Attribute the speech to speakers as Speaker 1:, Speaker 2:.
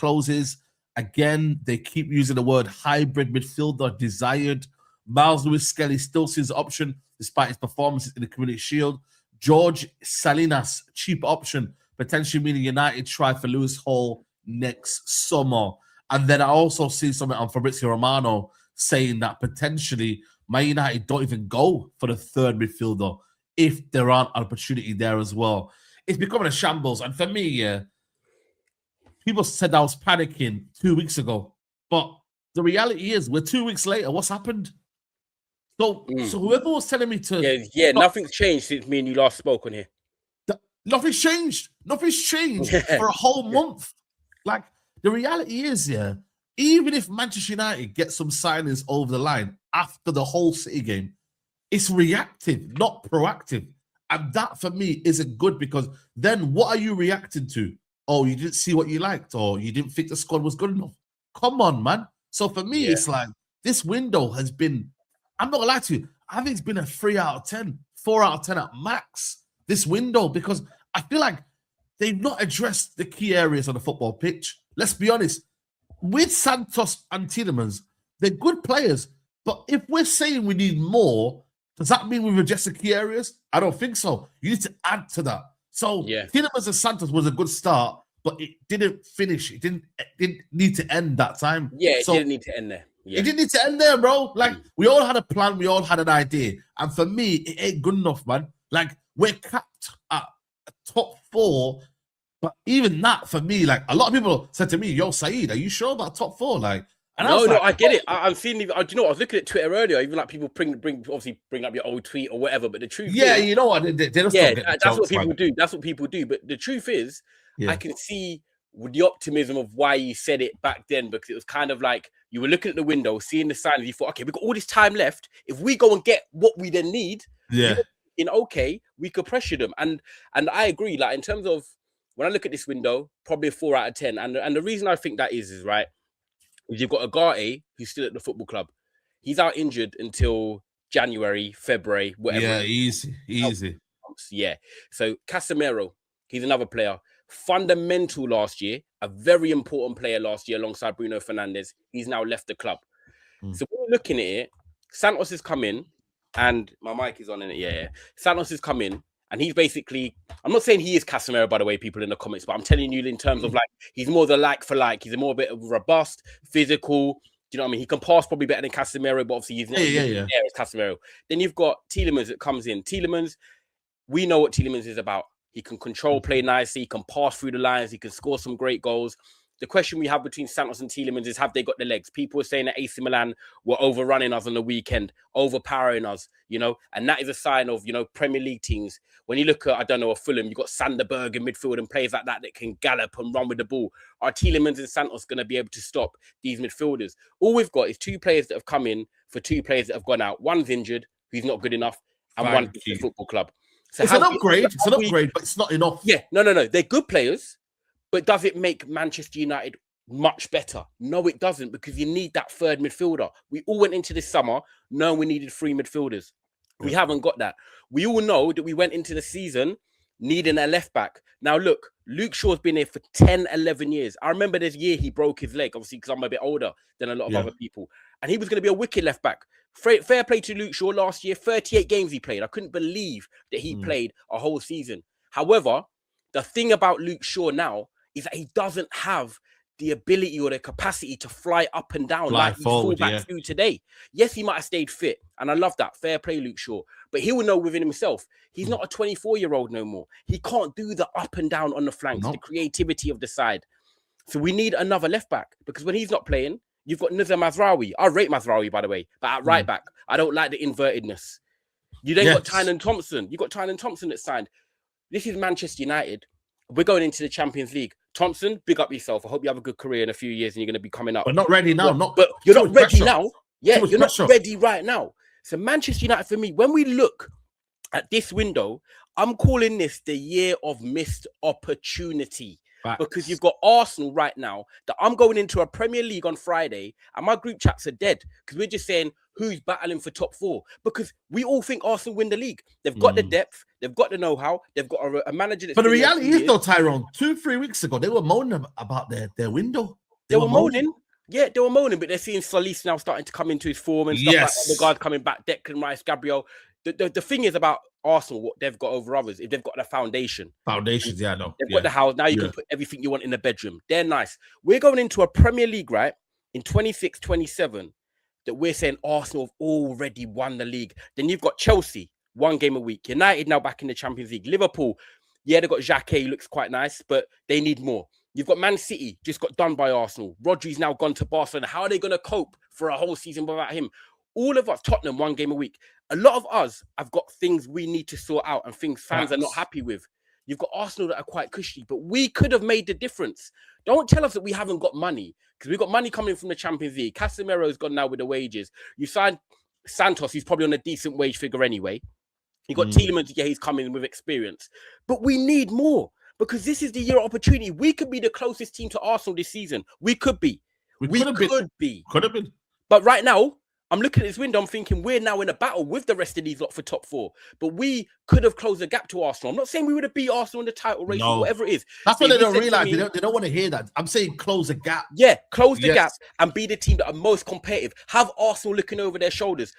Speaker 1: closes. Again, they keep using the word hybrid midfielder desired. Miles Lewis-Skelly still sees the option despite his performances in the Community Shield. George Salinas, cheap option, potentially meaning United try for Lewis Hall next summer. And then I also see something on Fabrizio Romano saying that potentially Man United don't even go for the third midfielder if there aren't an opportunity there as well. It's becoming a shambles. And for me, yeah, people said I was panicking 2 weeks ago. But the reality is, we're 2 weeks later. What's happened? So whoever was telling me to...
Speaker 2: Yeah, nothing's changed since me and you last spoke on here.
Speaker 1: Nothing's changed. Nothing's changed for a whole month. Like, the reality is, yeah, even if Manchester United get some signings over the line after the whole City game, it's reactive, not proactive. And that, for me, isn't good because then what are you reacting to? Oh, you didn't see what you liked or you didn't think the squad was good enough. Come on, man. So for me, it's like this window has been... I'm not going to lie to you. I think it's been a 3 out of 10, 4 out of 10 at max, this window, because I feel like they've not addressed the key areas on the football pitch. Let's be honest. With Santos and Tielemans, they're good players. But if we're saying we need more, does that mean we've addressed the key areas? I don't think so. You need to add to that. So Tielemans and Santos was a good start, but it didn't finish. It didn't need to end that time.
Speaker 2: Yeah, it didn't need to end there. Yeah.
Speaker 1: It didn't need to end there, bro. Like, we all had a plan. We all had an idea. And for me, it ain't good enough, man. Like, we're capped at a top 4. But even that, for me, like, a lot of people said to me, yo, Saeed, are you sure about top 4? Like, and
Speaker 2: no, I get it. I'm seeing, do you know what? I was looking at Twitter earlier, even like people bring up your old tweet or whatever. But the truth is,
Speaker 1: you know what? They just
Speaker 2: that's what people do. That's what people do. But the truth is, I can see with the optimism of why you said it back then, because it was kind of like you were looking at the window, seeing the signs, you thought, okay, we've got all this time left. If we go and get what we then need, we could pressure them. And I agree, like in terms of when I look at this window, probably a 4 out of 10. And the reason I think that is right, you've got Agate, who's still at the football club. He's out injured until January, February, whatever.
Speaker 1: Yeah, easy.
Speaker 2: Yeah. So Casemiro, he's another player. Fundamental last year, a very important player last year alongside Bruno Fernandes. He's now left the club. So when we're looking at it, Santos has come in, and my mic is on in it. Yeah. Santos has come in, and he's basically, I'm not saying he is Casemiro, by the way, people in the comments, but I'm telling you in terms of like, he's more the like for like. He's a more bit of robust, physical. Do you know what I mean? He can pass probably better than Casemiro, but obviously he's not there as Casemiro. Then you've got Tielemans that comes in. Tielemans, we know what Tielemans is about. He can control play nicely. He can pass through the lines. He can score some great goals. The question we have between Santos and Tielemans is, have they got the legs? People are saying that AC Milan were overrunning us on the weekend, overpowering us, and that is a sign of, Premier League teams. When you look at, I don't know, a Fulham, you've got Sanderberg in midfield and players like that can gallop and run with the ball. Are Tielemans and Santos going to be able to stop these midfielders? All we've got is 2 players that have come in for 2 players that have gone out. One's injured, who's not good enough, and one at the football club. So
Speaker 1: it's an upgrade. It's an upgrade, but it's not enough.
Speaker 2: Yeah, no. They're good players, but does it make Manchester United much better? No, it doesn't, because you need that third midfielder. We all went into this summer knowing we needed 3 midfielders. We haven't got that. We all know that we went into the season needing a left back. Now, look, Luke Shaw's been here for 10, 11 years. I remember this year he broke his leg, obviously, because I'm a bit older than a lot of other people. And he was going to be a wicked left back. Fair play to Luke Shaw last year. 38 games he played. I couldn't believe that he played a whole season. However, the thing about Luke Shaw now is that he doesn't have the ability or the capacity to fly up and down like these fullbacks do today. Yes, he might have stayed fit, and I love that. Fair play, Luke Shaw. But he will know within himself, he's not a 24-year-old no more. He can't do the up and down on the flanks, the creativity of the side. So we need another left back, because when he's not playing, you've got Nizar Mazraoui. I rate Mazraoui, by the way, but at right back, I don't like the invertedness. You then got Tynan Thompson. You got Tynan Thompson that signed. This is Manchester United. We're going into the Champions League. Thompson, big up yourself. I hope you have a good career in a few years and you're going to be coming up.
Speaker 1: But not ready now.
Speaker 2: But you're not ready now. Yeah, you're not ready right now. So Manchester United, for me, when we look at this window, I'm calling this the year of missed opportunity. because you've got Arsenal right now that I'm going into a Premier League on Friday and my group chats are dead because we're just saying who's battling for top 4 because we all think Arsenal win the league. They've got the depth, they've got the know-how, they've got a manager that's...
Speaker 1: But the reality is though, Tyrone, 2-3 weeks ago, they were moaning about their window.
Speaker 2: They were moaning. Yeah, they were moaning, but they're seeing Solis now starting to come into his form and stuff like that. The guys coming back, Declan Rice, Gabriel. The thing is about Arsenal, what they've got over others, if they've got the foundation.
Speaker 1: Foundations, yeah, no.
Speaker 2: They've got the house. Now you can put everything you want in the bedroom. They're nice. We're going into a Premier League, right, in 26-27, that we're saying Arsenal have already won the league. Then you've got Chelsea, 1 game a week. United now back in the Champions League. Liverpool, yeah, they've got Xhaka, he looks quite nice, but they need more. You've got Man City, just got done by Arsenal. Rodri's now gone to Barcelona. How are they going to cope for a whole season without him? All of us, Tottenham, 1 game a week. A lot of us have got things we need to sort out and things fans are not happy with. You've got Arsenal that are quite cushy, but we could have made the difference. Don't tell us that we haven't got money because we've got money coming from the Champions League. Casemiro's gone now with the wages. You signed Santos, he's probably on a decent wage figure anyway. You got Tielemans, yeah, he's coming with experience. But we need more because this is the year of opportunity. We could be the closest team to Arsenal this season. We could be. We could be.
Speaker 1: Could have been.
Speaker 2: But right now, I'm looking at this window, I'm thinking we're now in a battle with the rest of these lot for top 4. But we could have closed the gap to Arsenal. I'm not saying we would have beat Arsenal in the title race or whatever it is.
Speaker 1: That's what they don't realize. They don't want to hear that. I'm saying close the gap.
Speaker 2: Yeah, close the gap and be the team that are most competitive. Have Arsenal looking over their shoulders.